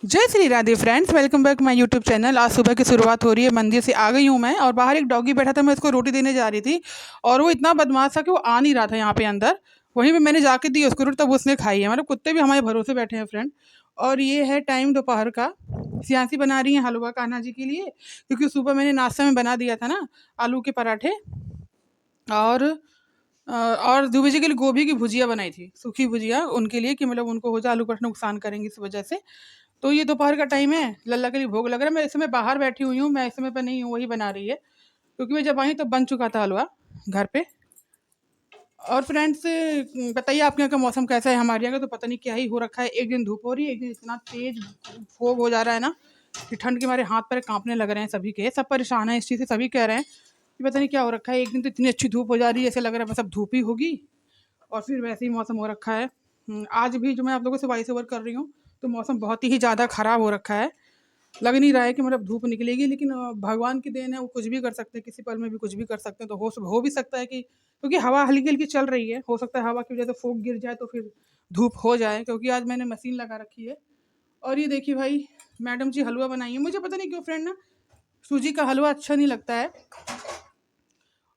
जय Shri Radhe friends, welcome back my YouTube channel. आज सुबह की शुरुआत हो रही है, मंदिर से आ गई हूँ मैं। और बाहर एक डॉगी बैठा था, मैं उसको रोटी देने जा रही थी और वो इतना बदमाश था कि वो आ नहीं रहा था यहाँ पे अंदर। वहीं पे मैंने जाके दी उसको रोटी, तब उसने खाई है। मतलब कुत्ते भी हमारे भरोसे बैठे हैं फ्रेंड। और ये है टाइम दोपहर का। सियांसी बना रही है हलवा कान्हा जी के लिए, क्योंकि सुबह मैंने नाश्ता में बना दिया था ना आलू के पराठे। और और दूबे जी के लिए गोभी की भुजिया बनाई थी, सूखी भुजिया उनके लिए, कि मतलब उनको हो जाए आलू कट नुकसान करेंगे इस वजह से। तो ये दोपहर का टाइम है, लल्ला के लिए भोग लग रहा है। मैं इस समय बाहर बैठी हुई हूँ, मैं इस समय पर नहीं हूँ, वही बना रही है। क्योंकि मैं जब आई तब बन चुका था हलवा घर पे। और फ्रेंड्स, बताइए आपके यहाँ का मौसम कैसा है? हमारे यहाँ का तो पता नहीं क्या ही हो रखा है। एक दिन धूप हो रही है, एक दिन इतना तेज फोग हो जा रहा है ना कि ठंड के हमारे हाथ पैर कांपने लग रहे हैं। सभी के सब परेशान हैं इस चीज़ से, सभी कह रहे हैं कि पता नहीं क्या हो रखा है। एक दिन तो इतनी अच्छी धूप हो जा रही है, ऐसे लग रहा है बस अब धूप ही होगी, और फिर वैसे ही मौसम हो रखा है। आज भी जो मैं आप लोगों से वॉइस ओवर कर रही हूँ, तो मौसम बहुत ही ज़्यादा ख़राब हो रखा है। लग नहीं रहा है कि मतलब धूप निकलेगी, लेकिन भगवान की देन है, वो कुछ भी कर सकते हैं, किसी पल में भी कुछ भी कर सकते हैं। तो हो भी सकता है कि क्योंकि हवा हल्की हल्की चल रही है, हो सकता है हवा की वजह से फोग गिर जाए तो फिर धूप हो जाए। क्योंकि आज मैंने मशीन लगा रखी है। और ये देखिए भाई, मैडम जी हलवा बनाई है। मुझे पता नहीं क्यों फ्रेंड ना सूजी का हलवा अच्छा नहीं लगता है।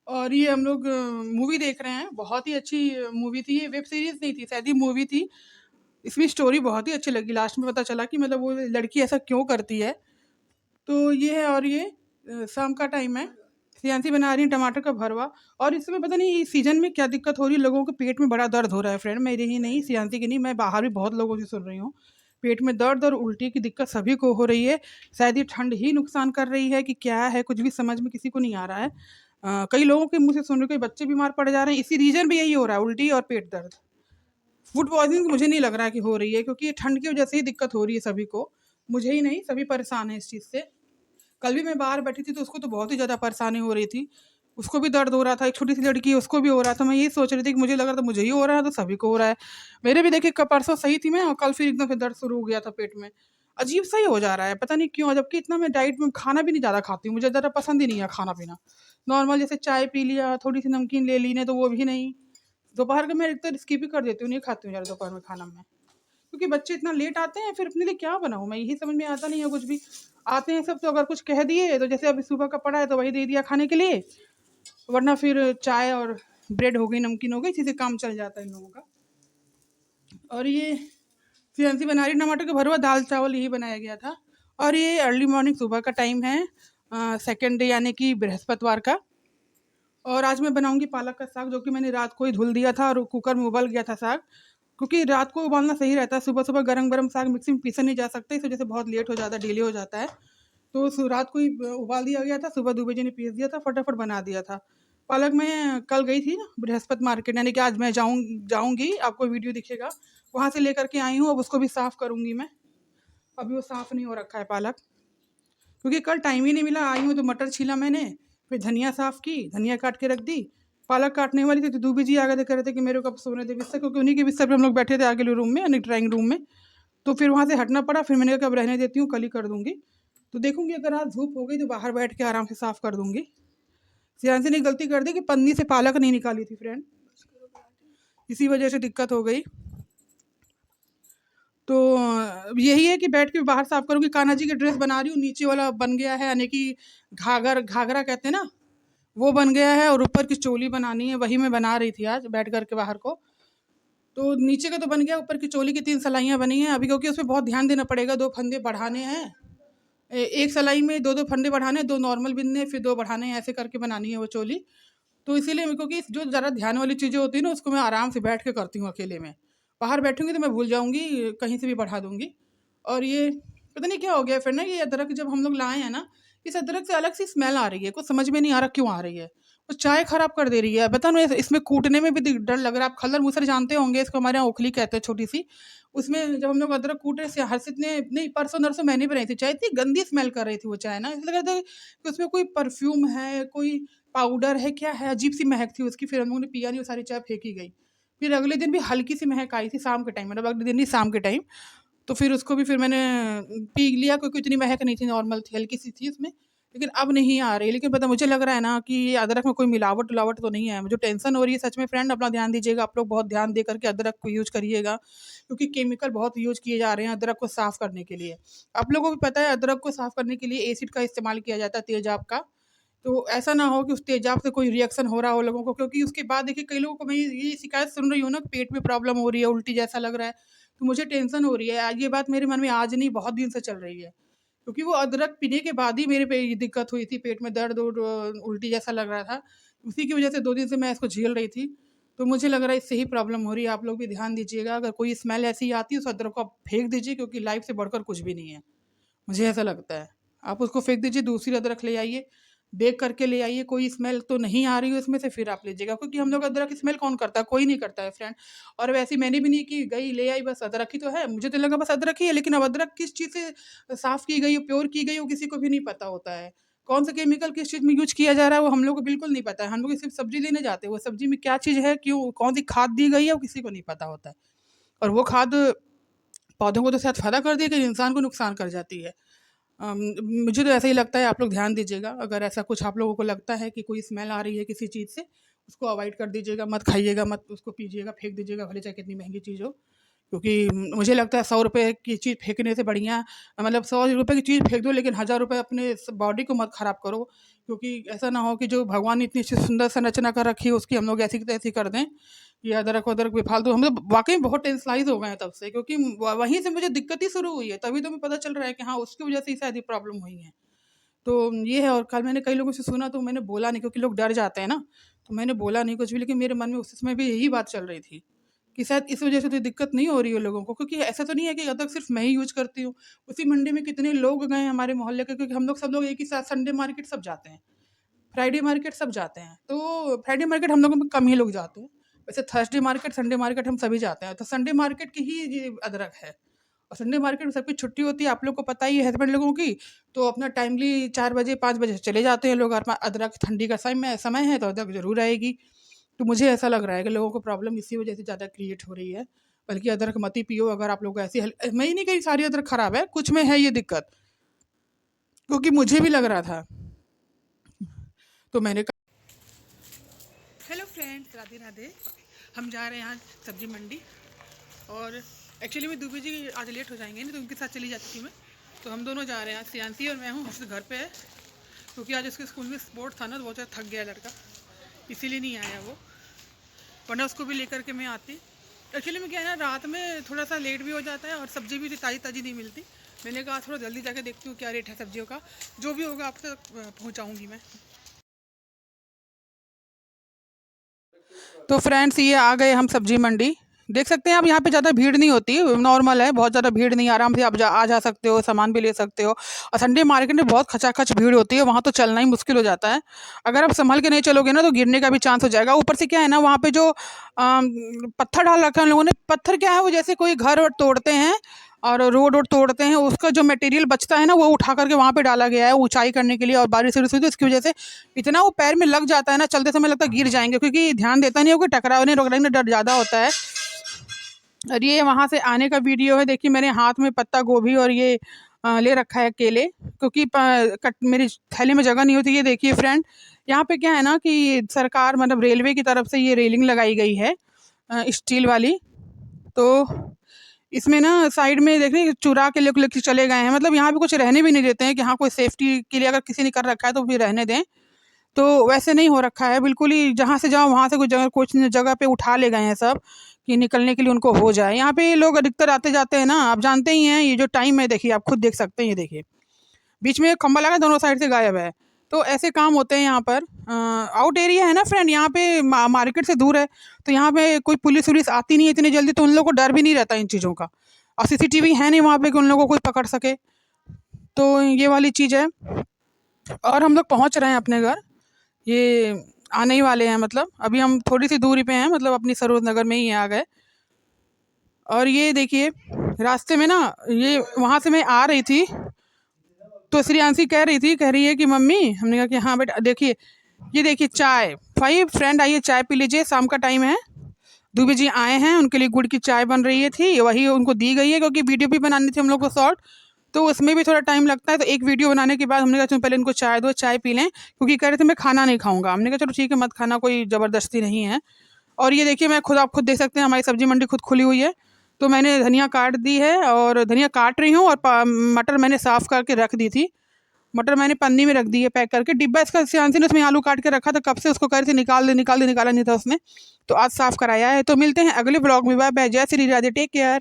और ये हम लोग मूवी देख रहे हैं, बहुत ही अच्छी मूवी थी ये। वेब सीरीज नहीं थी शायद, ये मूवी थी। इसमें स्टोरी बहुत ही अच्छी लगी। लास्ट में पता चला कि मतलब वो लड़की ऐसा क्यों करती है। तो ये है। और ये शाम का टाइम है, सियांसी बना रही है टमाटर का भरवा। और इसमें पता नहीं इस सीजन में क्या दिक्कत हो रही है, लोगों के पेट में बड़ा दर्द हो रहा है फ्रेंड। मेरे ही नहीं, सियांसी की नहीं, मैं बाहर भी बहुत लोगों से सुन रही हूँ। पेट में दर्द और उल्टी की दिक्कत सभी को हो रही है। शायद ये ठंड ही नुकसान कर रही है कि क्या है, कुछ भी समझ में किसी को नहीं आ रहा है। कई लोगों के मुंह से सुन रहे, कई बच्चे बीमार पड़ जा रहे हैं। इसी रीजन भी यही हो रहा है, उल्टी और पेट दर्द। फूड पॉइजनिंग मुझे नहीं लग रहा है कि हो रही है, क्योंकि ये ठंड की वजह से ही दिक्कत हो रही है सभी को। मुझे ही नहीं, सभी परेशान हैं इस चीज़ से। कल भी मैं बाहर बैठी थी तो उसको तो बहुत ही ज़्यादा परेशानी हो रही थी। उसको भी दर्द हो रहा था, एक छोटी सी लड़की है उसको भी हो रहा था। मैं यही सोच रही थी कि मुझे लग रहा था मुझे ही हो रहा है तो सभी को हो रहा है। मेरे भी देखिए परसों सही थी मैं, और कल फिर एकदम फिर दर्द शुरू हो गया था पेट में। अजीब सा ही हो जा रहा है, पता नहीं क्यों। जबकि इतना मैं डाइट में खाना भी नहीं ज़्यादा खाती हूँ, मुझे ज़्यादा पसंद ही नहीं है खाना पीना। नॉर्मल जैसे चाय पी लिया, थोड़ी सी नमकीन ले ली, नहीं तो वो भी नहीं। दोपहर का मैं एक तो स्किप ही कर देती हूँ, नहीं खाती हूँ ज़्यादा दोपहर में खाना मैं। क्योंकि बच्चे इतना लेट आते हैं, फिर अपने लिए क्या बनाऊँ मैं, यही समझ में आता नहीं है कुछ भी। आते हैं सब तो अगर कुछ कह दिए तो जैसे अभी सुबह का पड़ा है तो वही दे दिया खाने के लिए, वरना फिर चाय और ब्रेड हो गई, नमकीन हो गई, इसी से काम चल जाता है इन लोगों का। और ये फियांसी बना रही टमाटर का भरवा, दाल चावल यही बनाया गया था। और ये अर्ली मॉर्निंग सुबह का टाइम है, सेकेंड डे यानी कि बृहस्पतिवार का। और आज मैं बनाऊंगी पालक का साग, जो कि मैंने रात को ही धुल दिया था और कुकर में उबल गया था साग। क्योंकि रात को उबालना सही रहता है, सुबह सुबह गरम गरम साग मिक्सी में पीसा नहीं जा सकता, इस वजह से बहुत लेट हो जाता है, डिले हो जाता है। तो रात को ही उबाल दिया गया था, सुबह 2 बजे ने पीस दिया था, फटाफट बना दिया था। पालक मैं कल गई थी ना बृहस्पति मार्केट, यानी कि आज मैं जाऊंगी, आपको वीडियो दिखेगा। वहाँ से लेकर के आई हूँ, अब उसको भी साफ़ करूँगी मैं। अभी वो साफ़ नहीं हो रखा है पालक, क्योंकि कल टाइम ही नहीं मिला। आई हूँ तो मटर छीला मैंने, फिर धनिया साफ़ की, धनिया काट के रख दी। पालक काटने वाली थी तो दूबी जी आ गए थे, कह रहे थे कि मेरे को अब सोने दे बिस्तर, क्योंकि उन्हीं के बिस्तर पे हम लोग बैठे थे आगे रूम में, यानी ड्राइंग रूम में। तो फिर वहाँ से हटना पड़ा, फिर मैंने कहा अब रहने देती हूँ, कल ही कर दूँगी। तो देखूँगी अगर आज धूप हो गई तो बाहर बैठ के आराम से साफ़ कर दूँगी। सियांसी ने गलती कर दी कि पन्नी से पालक नहीं निकाली थी फ्रेंड, इसी वजह से दिक्कत हो गई। तो यही है कि बैठ के बाहर साफ करूँगी। कान्हा जी की ड्रेस बना रही हूँ, नीचे वाला बन गया है, यानी कि घाघरा कहते हैं ना, वो बन गया है। और ऊपर की चोली बनानी है, वही मैं बना रही थी आज बैठ कर के बाहर को। तो नीचे का तो बन गया, ऊपर की चोली की 3 सिलाइयाँ बनी हैं अभी, क्योंकि उसमें बहुत ध्यान देना पड़ेगा। 2 फंदे बढ़ाने हैं, एक सिलाई में 2-2 फंदे बढ़ाने, 2 नॉर्मल बिनने, फिर 2 बढ़ाने हैं, ऐसे करके बनानी है वो चोली। तो इसीलिए मेरे को कि जो ज़रा ध्यान वाली चीज़ें होती हैं ना, उसको मैं आराम से बैठ के करती हूँ अकेले में। बाहर बैठूँगी तो मैं भूल जाऊँगी, कहीं से भी बढ़ा दूँगी। और ये पता नहीं क्या हो गया फिर ना, ये अदरक जब हम लोग लाए हैं ना, इस अदरक से अलग सी स्मेल आ रही है, कुछ समझ में नहीं आ रहा क्यों आ रही है। वो चाय ख़राब कर दे रही है। बता ना, इसमें कूटने में भी डर लग रहा है। आप खल्लर मूसर जानते होंगे, इसको हमारे यहाँ ओखली कहते हैं, छोटी सी। उसमें जब हम लोग अदरक कूटे से हर्षित ने नहीं, परसों नरसों मैंने बनाई थी चाय, इतनी गंदी स्मेल कर रही थी वो चाय ना, इसलिए लग रहा था कि उसमें कोई परफ्यूम है, कोई पाउडर है, क्या है, अजीब सी महक थी उसकी। फिर हम लोगों ने पिया नहीं, वो सारी चाय फेंकी गई। फिर अगले दिन भी हल्की सी महक आई थी शाम के टाइम, मतलब अगले दिन नहीं, शाम के टाइम। तो फिर उसको भी फिर मैंने पी लिया, क्योंकि इतनी महक नहीं थी, नॉर्मल थी, हल्की सी थी उसमें। लेकिन अब नहीं आ रही। लेकिन पता मुझे लग रहा है ना कि ये अदरक में कोई मिलावट तो नहीं है। मुझे टेंशन हो रही है सच में फ्रेंड, अपना ध्यान दीजिएगा। आप लोग बहुत ध्यान दे करके अदरक को यूज़ करिएगा, क्योंकि केमिकल बहुत यूज़ किए जा रहे हैं अदरक को साफ़ करने के लिए। आप लोगों को भी पता है अदरक को साफ़ करने के लिए एसिड का इस्तेमाल किया जाता है, तेज़ाब का। तो ऐसा ना हो कि उस तेज़ाब से कोई रिएक्शन हो रहा हो लोगों को, क्योंकि उसके बाद देखिए कई लोगों को मैं ये शिकायत सुन रही हूँ ना, पेट में प्रॉब्लम हो रही है, उल्टी जैसा लग रहा है। तो मुझे टेंशन हो रही है। ये बात मेरे मन में आज नहीं, बहुत दिन से चल रही है। क्योंकि वो अदरक पीने के बाद ही मेरे पे ये दिक्कत हुई थी, पेट में दर्द और उल्टी जैसा लग रहा था। उसी की वजह से 2 दिन से मैं इसको झेल रही थी। तो मुझे लग रहा है इससे ही प्रॉब्लम हो रही है। आप लोग भी ध्यान दीजिएगा, अगर कोई स्मेल ऐसी आती है उस अदरक को आप फेंक दीजिए, क्योंकि लाइफ से बढ़कर कुछ भी नहीं है। मुझे ऐसा लगता है। आप उसको फेंक दीजिए, दूसरी अदरक ले आइए, देख करके ले आइए, कोई स्मेल तो नहीं आ रही है उसमें से, फिर आप लीजिएगा। क्योंकि हम लोग अदरक की स्मेल कौन करता है? कोई नहीं करता है फ्रेंड। और वैसे मैंने भी नहीं की, गई ले आई, बस अदरक ही तो है। मुझे तो लगा बस अदरक ही है, लेकिन अब अदरक किस चीज़ से साफ़ की गई है, प्योर की गई है, वो किसी को भी नहीं पता होता है। कौन सा केमिकल किस चीज़ में यूज़ किया जा रहा है वो हम लोग को बिल्कुल नहीं पता है। हम लोग सिर्फ़ सब्ज़ी लेने जाते हैं, वो सब्ज़ी में क्या चीज़ है, क्यों कौन-सी खाद दी गई है, वो किसी को नहीं पता होता है। और वो खाद पौधों को तो शायद फ़ायदा कर देगी, लेकिन इंसान को नुकसान कर जाती है। अम, मुझे तो ऐसा ही लगता है। आप लोग ध्यान दीजिएगा, अगर ऐसा कुछ आप लोगों को लगता है कि कोई स्मेल आ रही है किसी चीज़ से, उसको अवॉइड कर दीजिएगा, मत खाइएगा, मत उसको पीजिएगा, फेंक दीजिएगा, भले चाहे कितनी महंगी चीज़ हो। क्योंकि मुझे लगता है 100 रुपए की चीज़ फेंकने से बढ़िया, मतलब 100 रुपए की चीज़ फेंक दो, लेकिन हज़ार रुपए अपने बॉडी को मत खराब करो। क्योंकि ऐसा ना हो कि जो भगवान ने इतनी अच्छी सुंदर संरचना कर रखी है उसकी हम लोग ऐसी की तैसी कर दें। ये अदरक वदरक बेफालतू, हम लोग वाकई बहुत टेंशनाइज हो गए हैं तब से, क्योंकि वहीं से मुझे दिक्कत ही शुरू हुई है। तभी तो मुझे पता चल रहा है कि हाँ, उसकी वजह से ही शायद ये प्रॉब्लम हुई है। तो ये है। और कल मैंने कई लोगों से सुना तो मैंने बोला नहीं, क्योंकि लोग डर जाते हैं ना, तो मैंने बोला नहीं कुछ भी। लेकिन मेरे मन में उस समय भी यही बात चल रही थी कि शायद इस वजह से तो दिक्कत नहीं हो रही है लोगों को। क्योंकि ऐसा तो नहीं है कि अदरक सिर्फ मैं ही यूज करती हूँ। उसी मंडी में कितने लोग गए हैं हमारे मोहल्ले के, क्योंकि हम लोग सब लोग एक ही साथ संडे मार्केट सब जाते हैं, फ्राइडे मार्केट सब जाते हैं। तो फ्राइडे मार्केट हम लोगों में कम ही लोग जाते हैं। वैसे थर्सडे मार्केट, संडे मार्केट हम सभी जाते हैं। तो संडे मार्केट की ही ये अदरक है। और संडे मार्केट में सबकी छुट्टी होती है, आप लोग को पता ही है हस्बैंड लोगों की। तो अपना टाइमली 4 बजे 5 बजे चले जाते हैं लोग। और अदरक ठंडी का समय है तो अदरक ज़रूर आएगी। तो मुझे ऐसा लग रहा है कि लोगों को प्रॉब्लम इसी वजह से ज़्यादा क्रिएट हो रही है। बल्कि अदरक मत ही पियो अगर आप लोग को ऐसी मैं ही नहीं कही सारी अदरक खराब है, कुछ में है ये दिक्कत, क्योंकि मुझे भी लग रहा था। तो मैंने कहा हेलो फ्रेंड्स, राधे राधे। हम जा रहे हैं यहाँ सब्जी मंडी। और एक्चुअली मैं दुबे जी आज लेट हो जाएंगे, नहीं तो उनके साथ चली जाती थी मैं। तो हम दोनों जा रहे हैं, सियांसी और मैं हूँ। हर्ष घर पे है, क्योंकि आज उसके स्कूल में स्पोर्ट था ना, तो बहुत ज़्यादा थक गया लड़का, इसीलिए नहीं आया वो, वरना उसको भी लेकर के मैं आती। एक्चुअली में क्या है ना, रात में थोड़ा सा लेट भी हो जाता है और सब्ज़ी भी ताज़ी ताज़ी नहीं मिलती। मैंने कहा थोड़ा जल्दी जाके देखती हूँ क्या रेट है सब्जियों का, जो भी होगा आप तक पहुँचाऊँगी मैं। तो फ्रेंड्स, ये आ गए हम सब्जी मंडी। देख सकते हैं आप, यहाँ पे ज़्यादा भीड़ नहीं होती, नॉर्मल है, बहुत ज़्यादा भीड़ नहीं, आराम से आप आ जा सकते हो, सामान भी ले सकते हो। और संडे मार्केट में बहुत खचाखच भीड़ होती है, वहाँ तो चलना ही मुश्किल हो जाता है। अगर आप संभल के नहीं चलोगे ना तो गिरने का भी चांस हो जाएगा। ऊपर से क्या है ना, वहाँ पे जो पत्थर डाल रखा है उन लोगों ने, पत्थर क्या है वो, जैसे कोई घर और तोड़ते हैं और रोड वोड तोड़ते हैं, उसका जो मटेरियल बचता है ना वो उठा करके वहाँ पे डाला गया है ऊंचाई करने के लिए। और बारिश वारिश हुई तो इसकी वजह से इतना वो पैर में लग जाता है ना, चलते समय लगता है गिर जाएंगे, क्योंकि ध्यान देता नहीं हो कि टकराव नहीं, रोकने डर ज़्यादा होता है। और ये वहाँ से आने का वीडियो है। देखिए मैंने हाथ में पत्ता गोभी और ये ले रखा है केले, क्योंकि मेरी थैली में जगह नहीं होती। ये देखिए फ्रेंड, यहाँ पे क्या है ना कि सरकार मतलब रेलवे की तरफ से ये रेलिंग लगाई गई है स्टील वाली। तो इसमें ना साइड में देख रहे चुरा के लोग लेके चले गए हैं, मतलब यहाँ पे कुछ रहने भी नहीं देते हैं कि हाँ कोई सेफ्टी के लिए अगर किसी ने कर रखा है तो फिर रहने दें। तो वैसे नहीं हो रखा है, बिल्कुल ही जहाँ से जाओ वहाँ से कुछ जगह पे उठा ले गए हैं सब, कि निकलने के लिए उनको हो जाए। यहाँ पे लोग अधिकतर आते जाते हैं ना, आप जानते ही हैं। ये जो टाइम है देखिए, आप खुद देख सकते हैं, ये देखिए बीच में एक खंबा लगा, दोनों साइड से गायब है। तो ऐसे काम होते हैं यहाँ पर। आउट एरिया है ना फ्रेंड, यहाँ पे मार्केट से दूर है, तो यहाँ पे कोई पुलिस वुलिस आती नहीं है इतनी जल्दी, तो उन लोगों को डर भी नहीं रहता इन चीज़ों का। और सीसीटीवी है नहीं वहाँ पे कि उन लोगों को कोई पकड़ सके। तो ये वाली चीज़ है। और हम लोग पहुँच रहे हैं अपने घर, ये आने ही वाले हैं, मतलब अभी हम थोड़ी सी दूरी पे हैं, मतलब अपनी सरोज नगर में ही आ गए। और ये देखिए रास्ते में ना, ये वहाँ से मैं आ रही थी तो श्रेयांशी कह रही है कि मम्मी, हमने कहा कि हाँ बेटा। देखिए ये देखिए चाय, भाई फ्रेंड आइए चाय पी लीजिए, शाम का टाइम है। दुबे जी आए हैं, उनके लिए गुड़ की चाय बन रही है थी, वही उनको दी गई है, क्योंकि वीडियो भी बनानी थी हम लोग को शॉर्ट। तो उसमें भी थोड़ा टाइम लगता है। तो एक वीडियो बनाने के बाद हमने कहा चलो पहले इनको चाय दो, चाय पी लें, क्योंकि कह रहे थे मैं खाना नहीं खाऊँगा। हमने कहा चलो ठीक है मत खाना, कोई ज़बरदस्ती नहीं है। और ये देखिए मैं खुद, आप खुद देख सकते हैं हमारी सब्ज़ी मंडी खुद खुली हुई है। तो मैंने धनिया काट दी है और धनिया काट रही हूँ, और मटर मैंने साफ़ करके रख दी थी। मटर मैंने पन्नी में रख दी है पैक करके, डिब्बा इसका सियांसी ने उसमें आलू काट के रखा था, कब से उसको कह रही थी निकाल दे निकाल दे, निकाला नहीं था उसने। तो आज साफ़ कराया है। तो मिलते हैं अगले ब्लॉग में। बाय बाय, जय श्री राधे, टेक केयर।